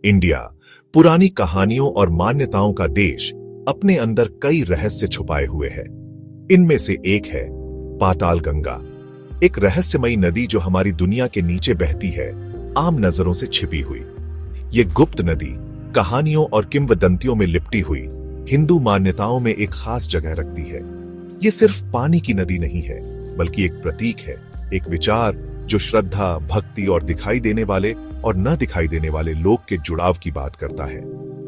India पुरानी कहानियों और मान्यताओं का देश अपने अंदर कई रहस्य छुपाए हुए है। इनमें से एक है पाताल गंगा, एक रहस्यमयी नदी जो हमारी दुनिया के नीचे बहती है, आम नजरों से छिपी हुई। ये गुप्त नदी कहानियों और किंवदंतियों में लिपटी हुई हिंदू मान्यताओं में एक खास जगह रखती है। ये सिर्फ पानी की नदी नहीं है, बल्कि एक प्रतीक है, एक विचार जो श्रद्धा, भक्ति और दिखाई देने वाले और न दिखाई देने वाले लोग के जुड़ाव की बात करता है।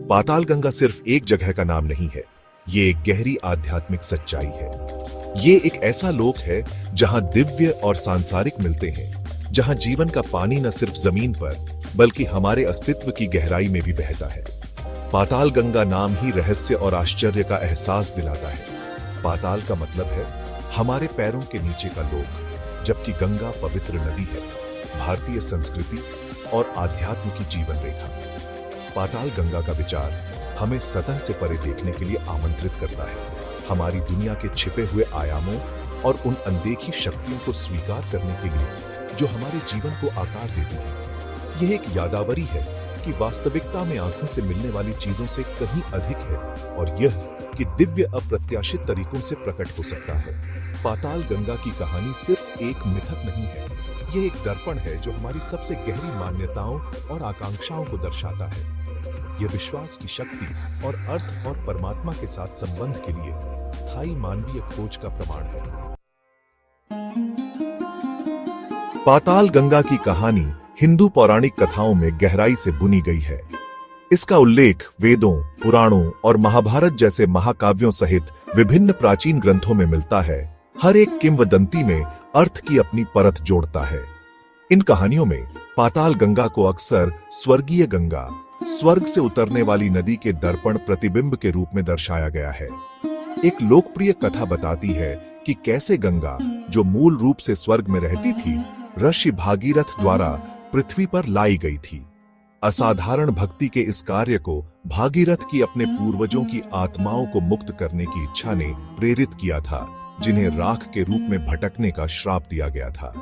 पाताल गंगा सिर्फ एक जगह का नाम नहीं है, ये एक गहरी आध्यात्मिक सच्चाई है। ये एक ऐसा लोक है जहां दिव्य और सांसारिक मिलते हैं, जहां जीवन का पानी न सिर्फ जमीन पर बल्कि हमारे अस्तित्व की गहराई में भी बहता है। पाताल गंगा नाम ही रहस्य और आश्चर्य का एहसास दिलाता है। पाताल का मतलब है हमारे पैरों के नीचे का लोक, जबकि गंगा पवित्र नदी है, भारतीय संस्कृति और आध्यात्म की जीवन रेखा। पाताल गंगा का विचार हमें सतह से परे देखने के लिए आमंत्रित करता है, हमारी दुनिया के छिपे हुए आयामों और उन अनदेखी शक्तियों को स्वीकार करने के लिए जो हमारे जीवन को आकार देती है। यह एक यादावरी है कि वास्तविकता में आंखों से मिलने वाली चीजों से कहीं अधिक है, और यह कि दिव्य अप्रत्याशित तरीकों से प्रकट हो सकता है। पाताल गंगा की कहानी सिर्फ एक मिथक नहीं है, यह एक दर्पण है जो हमारी सबसे गहरी मान्यताओं और आकांक्षाओं को दर्शाता है। यह विश्वास की शक्ति और अर्थ और परमात्मा के साथ संबंध के लिए स्थायी मानवीय खोज का प्रमाण है। पाताल गंगा की कहानी हिंदू पौराणिक कथाओं में गहराई से बुनी गई है। इसका उल्लेख वेदों, पुराणों और महाभारत जैसे महाकाव्यों सहित विभिन्न प्राचीन ग्रंथों में मिलता है। हर एक किंवदंती में अर्थ की अपनी परत जोड़ता है। इन कहानियों में पाताल गंगा को अक्सर स्वर्गीय गंगा, स्वर्ग से उतरने वाली नदी के दर्पण प्रतिबिंब के रूप में दर्शाया गया है। एक लोकप्रिय कथा बताती है कि कैसे गंगा, जो मूल रूप से स्वर्ग में रहती थी, ऋषि भागीरथ द्वारा पृथ्वी पर लाई गई थी। असाधारण भक्ति के इस कार्य को भागीरथ की अपने पूर्वजों की आत्माओं को मुक्त करने की इच्छा ने प्रेरित किया था, जिन्हें राख के रूप में भटकने का श्राप दिया गया था।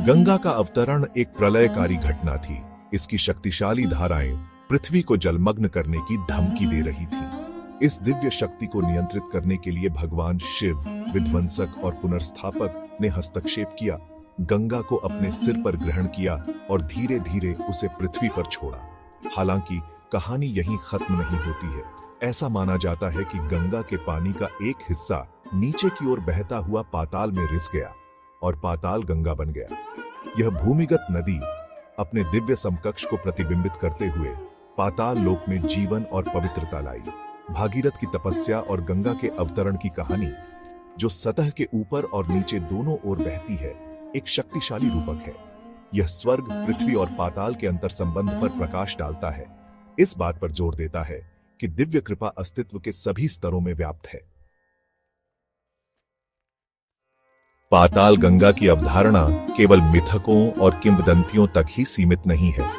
गंगा का अवतरण एक प्रलयकारी घटना थी। इसकी शक्तिशाली धाराएं पृथ्वी को जलमग्न करने की धमकी दे रही थी। इस दिव्य शक्ति को नियंत्रित करने के लिए भगवान शिव, विध्वंसक और पुनर्स्थापक, ने हस्तक्षेप किया, गंगा को अपने सिर पर ग्रहण किया और धीरे धीरे उसे पृथ्वी पर छोड़ा। हालांकि कहानी यहीं खत्म नहीं होती है। ऐसा माना जाता है कि गंगा के पानी का एक हिस्सा नीचे की ओर बहता हुआ पाताल में रिस गया और पाताल गंगा बन गया। यह भूमिगत नदी अपने दिव्य समकक्ष को प्रतिबिंबित करते हुए पाताल लोक में जीवन और पवित्रता लाई। भागीरथ की तपस्या और गंगा के अवतरण की कहानी, जो सतह के ऊपर और नीचे दोनों ओर बहती है, एक शक्तिशाली रूपक है। यह स्वर्ग, पृथ्वी और पाताल के अंतर संबंध पर प्रकाश डालता है, इस बात पर जोर देता है कि दिव्य कृपा अस्तित्व के सभी स्तरों में व्याप्त है। पाताल गंगा की अवधारणा केवल मिथकों और किंवदंतियों तक ही सीमित नहीं है।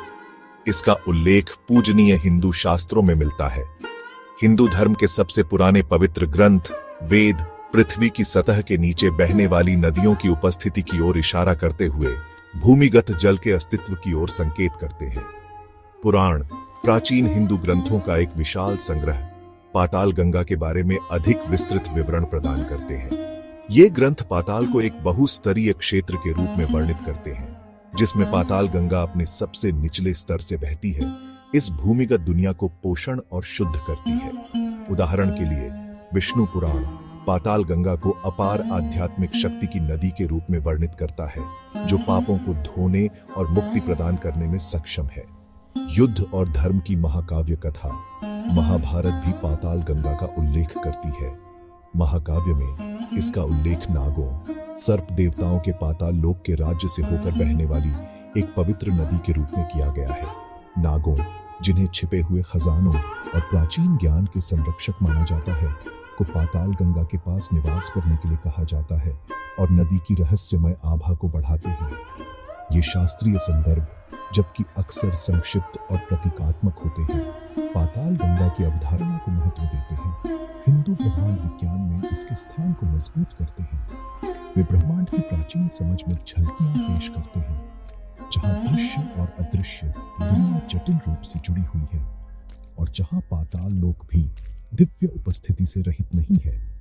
इसका उल्लेख पूजनीय हिंदू शास्त्रों में मिलता है। हिंदू धर्म के सबसे पुराने पवित्र ग्रंथ वेद पृथ्वी की सतह के नीचे बहने वाली नदियों की उपस्थिति की ओर इशारा करते हुए भूमिगत जल के अस्तित्व की ओर संकेत करते हैं। पुराण, प्राचीन हिंदू ग्रंथों का एक विशाल संग्रह पाताल गंगा के बारे में अधिक विस्तृत विवरण प्रदान करते हैं। ये ग्रंथ पाताल को एक बहुस्तरीय क्षेत्र के रूप में वर्णित करते हैं, जिसमें पाताल गंगा अपने सबसे निचले स्तर से बहती है, इस भूमिगत दुनिया को पोषण और शुद्ध करती है। उदाहरण के लिए विष्णु पुराण पाताल गंगा को अपार आध्यात्मिक शक्ति की नदी के रूप में वर्णित करता है, जो पापों को धोने और मुक्ति प्रदान करने में सक्षम है। युद्ध और धर्म की महाकाव्य कथा महाभारत भी पाताल गंगा का उल्लेख करती है। महाकाव्य में इसका उल्लेख नागों, सर्प देवताओं के पाताल लोक के राज्य से होकर बहने वाली एक पवित्र नदी के रूप में किया गया है। नागों, जिन्हें छिपे हुए खजानों और प्राचीन ज्ञान के संरक्षक माना जाता है, को पाताल गंगा के पास निवास करने के लिए कहा जाता है और नदी की रहस्यमय आभा को बढ़ाते हैं। ये शास्त्रीय संदर्भ, जबकि अक्सर संक्षिप्त और प्रतीकात्मक होते हैं, पाताल गंगा की अवधारणा को महत्व देते हैं। हिंदू ब्रह्मांड विज्ञान में इसके स्थान को मजबूत करते हैं। वे ब्रह्मांड की प्राचीन समझ में झलकियां पेश करते हैं। जहां दृश्य और अदृश्य दुनिया जटिल रूप से जुड़ी हुई है और जहां पाताल लोक भी दिव्य उपस्थिति से रहित नहीं है।